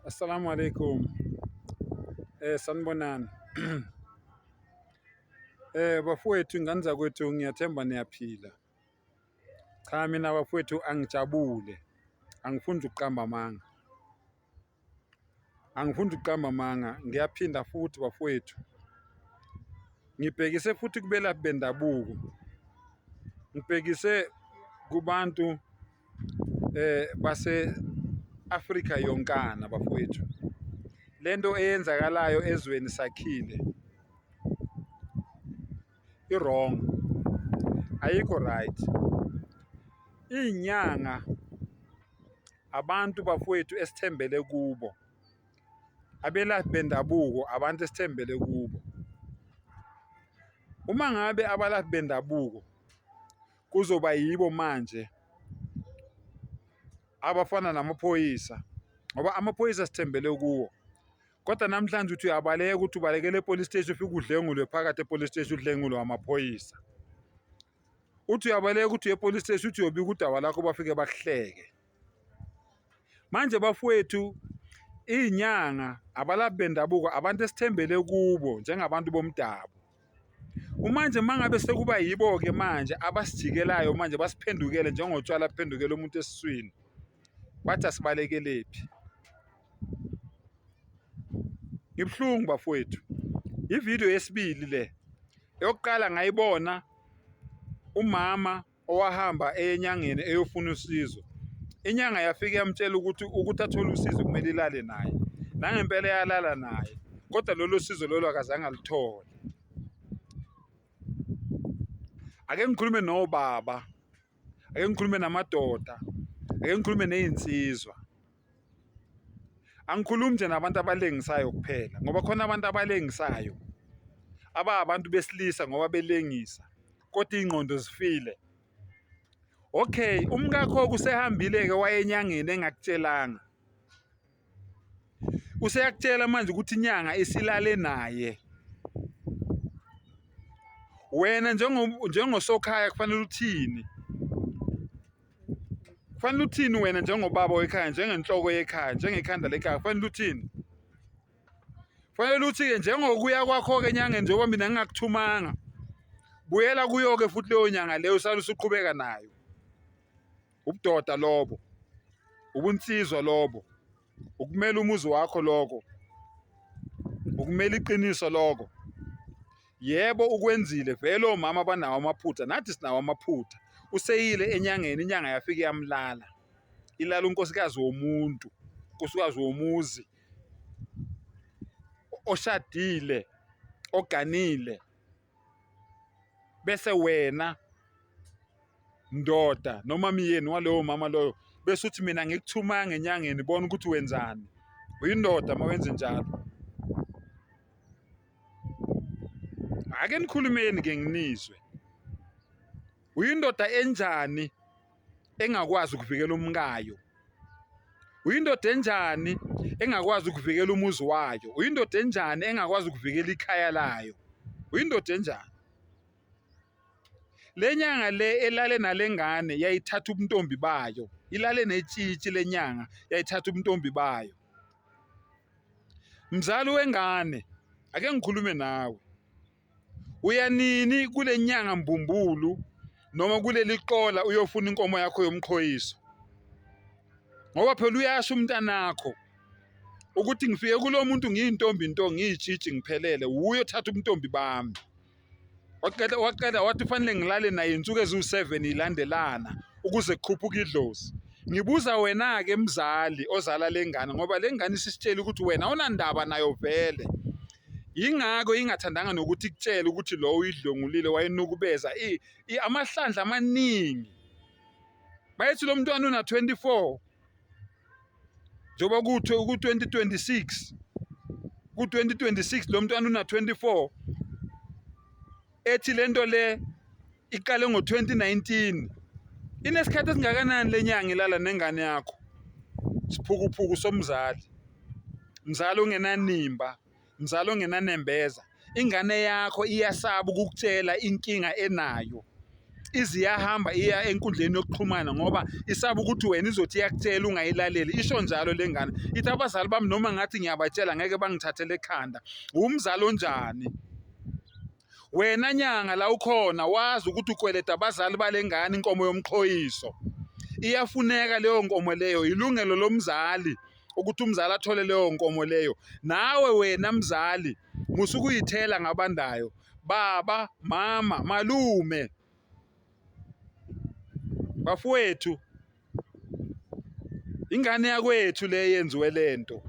Assalamu alaikum. Sanibonani. Bafowethu ingane zakwethu ngiyathemba niyaphila. Cha mina bafowethu angijabule. Angifuni ukuqamba amanga. Angifuni ukuqamba amanga. Ngiyaphinda futhi bafowethu. Ngibhekise futhi kubelaphi bendabuko. Ngibhekise kubantu base Afrika yonkana bafowethu. Lento eyenzakalayo ezweni sakhile i-wrong. Ayikho right. Inyanga abantu bafowethu esithembele kubo. Abelaphi bendabuko abantu esithembele kubo. Uma ngabe abalaphi bendabuko kuzoba yibo manje abafana namaphoyisa ngoba amaphoyisa sithembele kuwo. Kodwa namhlanje uthi uyabaleka ukuthi ubalekele epolice station ufike udlengulwe phakathi epolice station udlengulwe amaphoyisa. Uthi uyabaleka ukuthi epolice station uthi uyobika udaba lakho bafike bakuhleke. Manje bafowethu inyanga abalaphi bendabuko abantu esithembele kubo njengabantu bomdabu. Manje mangabe sekuba yibo ke manje abasijikelayo manje basiphendukele njengotshwala kuphendukela umuntu esiswini. Bathi asibalekelephi. Ngibhlungu bafowethu. Ivideo yesibili le. Eyokuqala ngayibona umama owahamba enyangeni eyofuna usizo. Inyanga yafika yamtshela ukuthi athole usizo kumele ilale naye. Nangempela yalala naye. Kodwa lolo sizo lolo akazange alithole. Ake ngikhulume nobaba. Ake ngikhulume namadoda. Ake ngikhulume nezinsizwa. Angikhulumi nje nabantu abalengisayo kuphela ngoba khona abantu abalengisayo abantu besilisa ngoba belengisa kodwa ingqondo zifile. Okay, umkakho kusehambile ke wayenyangeni engakutshelanga. Useyakutshela manje ukuthi inyanga isilale naye. Wena njengosokhaya kufanele uthini? Kufanele uthini wena njengobaba wekhaya, njengenhloko yekhaya, njengekhanda lekhaya, kufanele uthini? Kufanele uthi ke njengokuya kwakho ke enyangeni njengoba mina ngingakuthumanga. Buyela kuyo ke futhi leyo nyanga leyo usale usuqhubeka nayo. Ubudoda lobo. Ubunsizwa lobo. Ukumela umuzi wakho lokho. Ukumela iqiniso lokho. Yebo ukwenzile vele omama banawo amaphutha nathi sinawo amaphutha. Useyile enyangeni inyanga yafika yamlala. Ilala unkosikazi womuntu, unkosikazi womuzi. Oshadile, oganile. Bese wena ndoda noma myeni walowo mama loyo bese uthi mina ngikuthumanga enyangeni bona ukuthi wenzani. Uyindoda mawenze njalo. Ake nikhulumeni ke nginizwe. Uyindoda enjani engakwazi ukuvikela umkayo? Uyindoda enjani engakwazi ukuvikela umuzi wayo? Uyindoda enjani engakwazi ukuvikela ikhaya layo? Uyindoda enjani? Lenyanga le elale nalengane yayithatha ubuntombi bayo. Ilale netshitshi lenyanga yayithatha ubuntombi bayo. Mzali wengane, ake ngikhulume nawe. Uyanini kule nyanga mbumbulu noma kuleli qola uyofuna inkomo yakho yomqhoyiso? Ngoba phela uyasho umntanakho ukuthi ngifike kulo muntu ngiyintombi ngiyitshitshi ngiphelele uyo othatha ubuntombi bami. Waqeda wathi fanele ngilale naye insuku ezu7 ilandelana ukuze kukhuphuke idlozi. Ngibuza wena ke mzali ozala lengane ngoba lengane isitshela ukuthi wena awunandaba nayo vele. Yingako ingathandanga nokuthi kutshela ukuthi lo uyidlongulile wayenukubeza amahlandla amaningi. Bayithi lo mntwana una 24 njoba ku2026 ku2026 lo mntwana una 24 ethi lento le iqale ngo2019. Inesikhathi esingakanani lenyanga ilala nengane yakho? Siphukuphuku somzali. Mzali ongenanimba, mzali ongenanembeza. Ingane yakho iyasaba ukukutshela inkinga enayo. iziyahamba iya enkundleni yokuxhumana ngoba isaba ukuthi wena izothi iyakutshela ungayilaleli. Isho njalo le ngane ithi abazali bami noma ngathi ngiyabatshela ngeke bangithathele ekhanda. Umzali onjani wena nyanga la ukhona wazi ukuthi ukweleta abazali balengane inkomo yomxhoyiso? Iyafuneka leyo nkomo leyo, ilungelo lomzali ukuthi umzali athole leyo nkomo leyo. Nawe wena mzali musuke uyithela ngabandayo, baba, mama, malume, bafowethu, ingane yakwethu le yenziwe lento.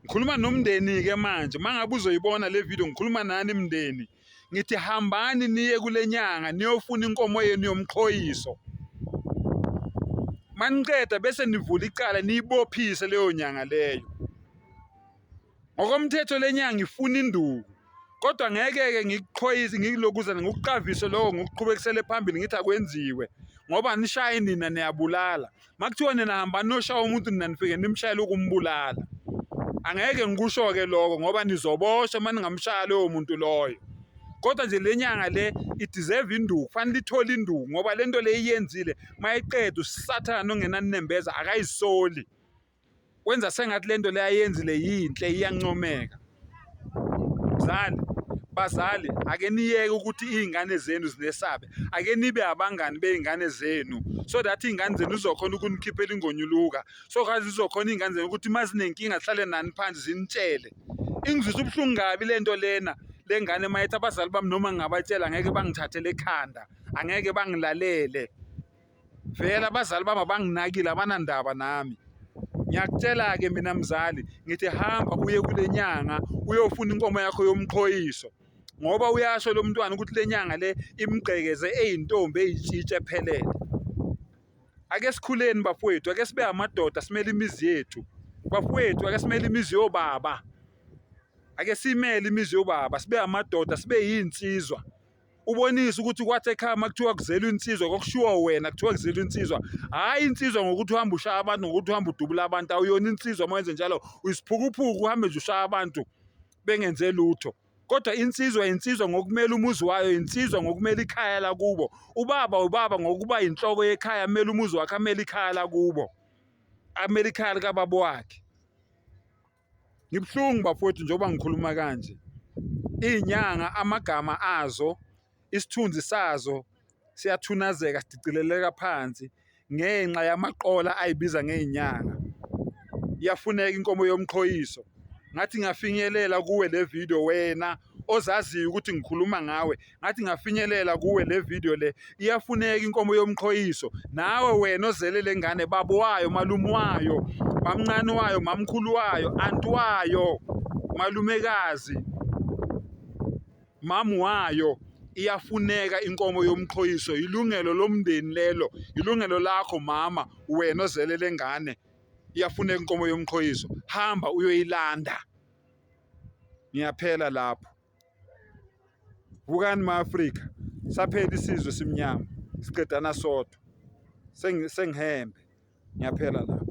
Ngikhuluma nomndeni ke manje, mangabe uzoyibona le video ngikhuluma nani mndeni, ngithi hambani niye kule nyanga niyofuna inkomo yenu yomxhoyiso. Maniqeda bese nivula icala niyibophise leyo nyanga leyo. Ngokomthetho lenyanga ifuna induku, kodwa ngeke-ke ngikuxhoyise ngilokuzana ngikuqavise lokho ngokuqhubekisele phambili ngithi akwenziwe ngoba nishaye nina niyabulala. Makuthiwa nina hamba noshaya umuntu nina nifike nimshayele ukumbulala. Angeke ngikusho-ke lokho ngoba nizoboshwa maningamshaya loyo muntu loyo. Kodwa nje lenyanga le ideserve induku, kufanele ithole induku ngoba lento le iyenzile mayiqeda usathana ongenanembeza akayisoli. Wenza sengathi lento le ayenzile yinhle iyancomeka. Bazali ake niyeke ukuthi izingane zenu zinesabe. Ake nibe abangani beingane zenu so that izingane zenu zizokhona ukunikhiphela ingonyuluka. So kazi zizokhona izingane zenu ukuthi mazinenkinga hlale nani phansi zinitshele. Ingizwisa ubuhlungu kabi lento lena. Lengane mayithi abazali bami noma ngingabatshela ngeke bangithathele ekhanda, angeke bangilalele. Vele abazali bami abanginakile, abanandaba nami. Ngiyakutshela-ke mina mzali ngithi hamba uye kule nyanga uyofuna inkomo yakho yomxhoyiso ngoba uyasho lo mntwana ukuthi le nyanga le imgqekeze eyintombi eyitshitshe ephelele. Ake sikhuleni bafowethu, ake sibe amadoda simele imizi yethu. Bafowethu ake simele imizi yobaba. Ake simele imizi yobaba, sibe amadoda, sibe yinsizwa. Ubonise ukuthi kwathi ekhaya makuthiwa kuzelwe insizwa kokushiwo wena kuthiwa kuzelwe insizwa. Hayi insizwa ngokuthi uhamba ushaya abantu ngokuthi uhamba udubula abantu, awuyona insizwa mawenze njalo. Uyisiphukuphuku uhambe nje ushaya abantu bengenze lutho. Kodwa insizwa ngokumela umuzi wayo, insizwa ngokumela ikhaya lakubo. Ubaba ngokuba inhloko yekhaya amela umuzi wakhe, amela ikhaya lakubo, amela ikhaya likababa wakhe. Ngibhlungu bafowethu njengoba ngikhuluma kanje. Izinyanga amagama azo, isithunzi sazo siyathunazeka, sidicileleka phansi ngenxa yamaqola ayibiza ngezinyanga. Iyafuneka inkomo yomxhoyiso. Ngathi ngafinyelela kuwe le video wena ozaziyo ukuthi ngikhuluma ngawe. Ngathi ngafinyelela kuwe le video le. Iyafuneka inkomo yomxhoyiso. Nawe wena ozele lengane, babo wayo, malume wayo, mamncane wayo, mamkhulu wayo, anti wayo, malumekazi, mamu wayo, iyafuneka inkomo yomxhoyiso. Ilungelo lomndeni lelo, ilungelo lakho mama wena ozele lengane. Iyafuneka inkomo yomxhoyiso. Hamba uyoyilanda. Ngiyaphela lapho. Vukani ma-Afrika, saphela isizwe simnyama, siqedana sodwa. Sengihembe. Ngiyaphela lapho.